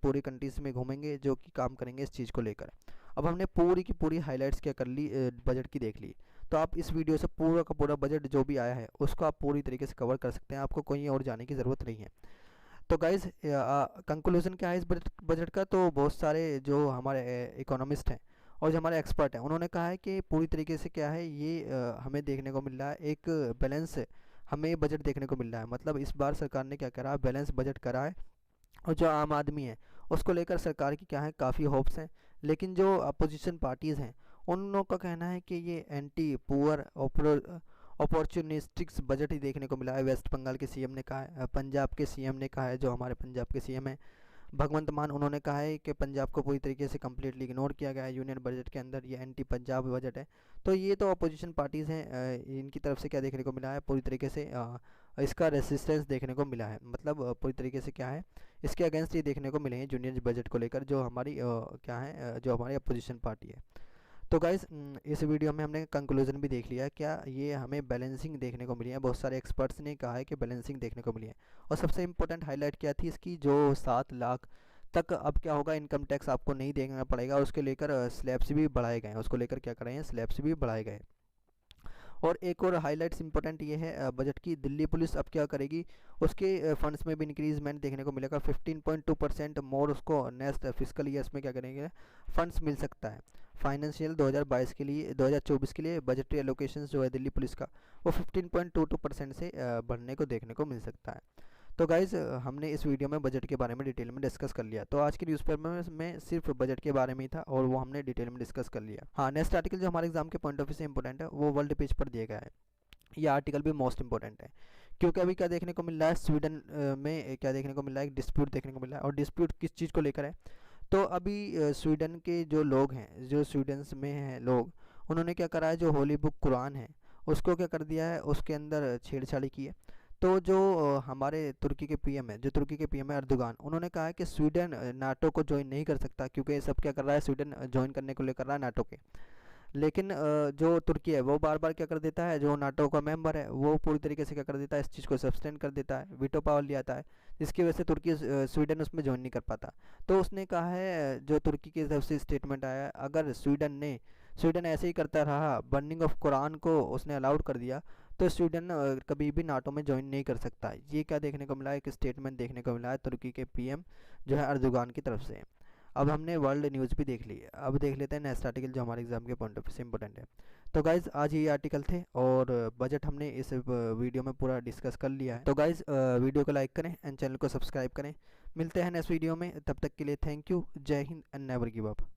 पूरी कंट्रीज में घूमेंगे जो कि काम करेंगे इस चीज़ को लेकर। अब हमने पूरी की पूरी हाइलाइट्स क्या कर ली, बजट की देख ली। तो आप इस वीडियो से पूरा का पूरा बजट जो भी आया है उसको आप पूरी तरीके से कवर कर सकते हैं, आपको कहीं और जाने की ज़रूरत नहीं है। तो गाइज़ कंक्लूजन क्या है इस बजट का? तो बहुत सारे जो हमारे इकोनॉमिस्ट हैं और जो हमारे एक्सपर्ट हैं उन्होंने कहा है कि पूरी तरीके से क्या है ये हमें देखने को मिल रहा है, एक बैलेंस हमें बजट देखने को मिल रहा है। मतलब इस बार सरकार ने क्या करा, बैलेंस बजट करा है। और जो आम आदमी है उसको लेकर सरकार की क्या है, काफ़ी होप्स हैं। लेकिन जो अपोजिशन पार्टीज़ हैं उन लोगों का कहना है कि ये एंटी पुअर अपॉर्चुनिस्टिक्स बजट ही देखने को मिला है। वेस्ट बंगाल के सीएम ने कहा है, पंजाब के सीएम ने कहा है, जो हमारे पंजाब के सीएम हैं भगवंत मान, उन्होंने कहा है कि पंजाब को पूरी तरीके से कम्प्लीटली इग्नोर किया गया है यूनियन बजट के अंदर, ये एंटी पंजाब बजट है। तो ये तो अपोजिशन पार्टीज़ हैं, इनकी तरफ से क्या देखने को मिला है, पूरी तरीके से इसका रेसिस्टेंस देखने को मिला है। मतलब पूरी तरीके से क्या है, इसके अगेंस्ट ये देखने को मिले हैं यूनियन बजट को लेकर, जो हमारी क्या है, जो हमारी अपोजिशन पार्टी है। तो गाइज़ इस वीडियो में हमने कंक्लूजन भी देख लिया, क्या ये हमें बैलेंसिंग देखने को मिली है। बहुत सारे एक्सपर्ट्स ने कहा है कि बैलेंसिंग देखने को मिली है। और सबसे इम्पोर्टेंट हाईलाइट क्या थी इसकी, जो 7 लाख तक अब क्या होगा, इनकम टैक्स आपको नहीं देना पड़ेगा, उसके लेकर स्लैब्स भी बढ़ाए गए हैं, उसको लेकर क्या कर रहे हैं, स्लैब्स भी बढ़ाए गए हैं। और एक और हाईलाइट्स इंपॉर्टेंट ये है बजट की, दिल्ली पुलिस अब क्या करेगी, उसके फंड्स में भी इंक्रीजमेंट देखने को मिलेगा। 15.2% मोर उसको नेक्स्ट फिजिकल ईयर्स में क्या करेंगे, फंड्स मिल सकता है। फाइनेंशियल 2022 के लिए, 2024 के लिए बजटरी एलोकेशंस जो है दिल्ली पुलिस का, वो 15.22% से बढ़ने को देखने को मिल सकता है। तो गाइज़ हमने इस वीडियो में बजट के बारे में डिटेल में डिस्कस कर लिया। तो आज की न्यूज़पेपर में सिर्फ बजट के बारे में ही था और वो हमने डिटेल में डिस्कस कर लिया। हाँ, नेक्स्ट आर्टिकल जो हमारे एग्जाम के पॉइंट ऑफ व्यू से इंपॉर्टेंट है वो वर्ल्ड पेज पर दिया गया है। ये आर्टिकल भी मोस्ट इंपॉर्टेंट है, क्योंकि अभी क्या देखने को मिल रहा है, स्वीडन में क्या देखने को मिल रहा है, एक डिस्प्यूट देखने को मिल रहा है। और डिस्प्यूट किस चीज़ को लेकर है, तो अभी स्वीडन के जो लोग हैं, जो स्वीडन में हैं लोग, उन्होंने क्या करा है, जो होली बुक कुरान है उसको क्या कर दिया है, उसके अंदर छेड़छाड़ी की है। तो जो हमारे तुर्की के पीएम है, जो तुर्की के पीएम है अर्दोगान, उन्होंने कहा है कि स्वीडन नाटो को ज्वाइन नहीं कर सकता, क्योंकि ये सब क्या कर रहा है, स्वीडन ज्वाइन करने को लेकर रहा है नाटो के। लेकिन जो तुर्की है वो बार बार क्या कर देता है, जो नाटो का मेंबर है वो पूरी तरीके से क्या कर देता है, इस चीज़ को सस्टेन कर देता है, वीटो पावर ले आता है, जिसकी वजह से तुर्की स्वीडन उसमें ज्वाइन नहीं कर पाता। तो उसने कहा है, जो तुर्की की तरफ से स्टेटमेंट आया है, अगर स्वीडन ऐसे ही करता रहा, बर्निंग ऑफ कुरान को उसने अलाउड कर दिया, तो स्वीडन कभी भी नाटो में ज्वाइन नहीं कर सकता। ये क्या देखने को मिला है, एक स्टेटमेंट देखने को मिला है तुर्की के पीएम जो है अर्दोगान की तरफ से। अब हमने वर्ल्ड न्यूज़ भी देख ली, अब देख लेते हैं नेक्स्ट आर्टिकल जो हमारे एग्जाम के पॉइंट ऑफ व्यू से इंपॉर्टेंट है। तो गाइज़ आज ये आर्टिकल थे और बजट हमने इस वीडियो में पूरा डिस्कस कर लिया है। तो गाइज़ वीडियो को लाइक करें एंड चैनल को सब्सक्राइब करें। मिलते हैं नेक्स्ट वीडियो में, तब तक के लिए थैंक यू, जय Hind and never give up.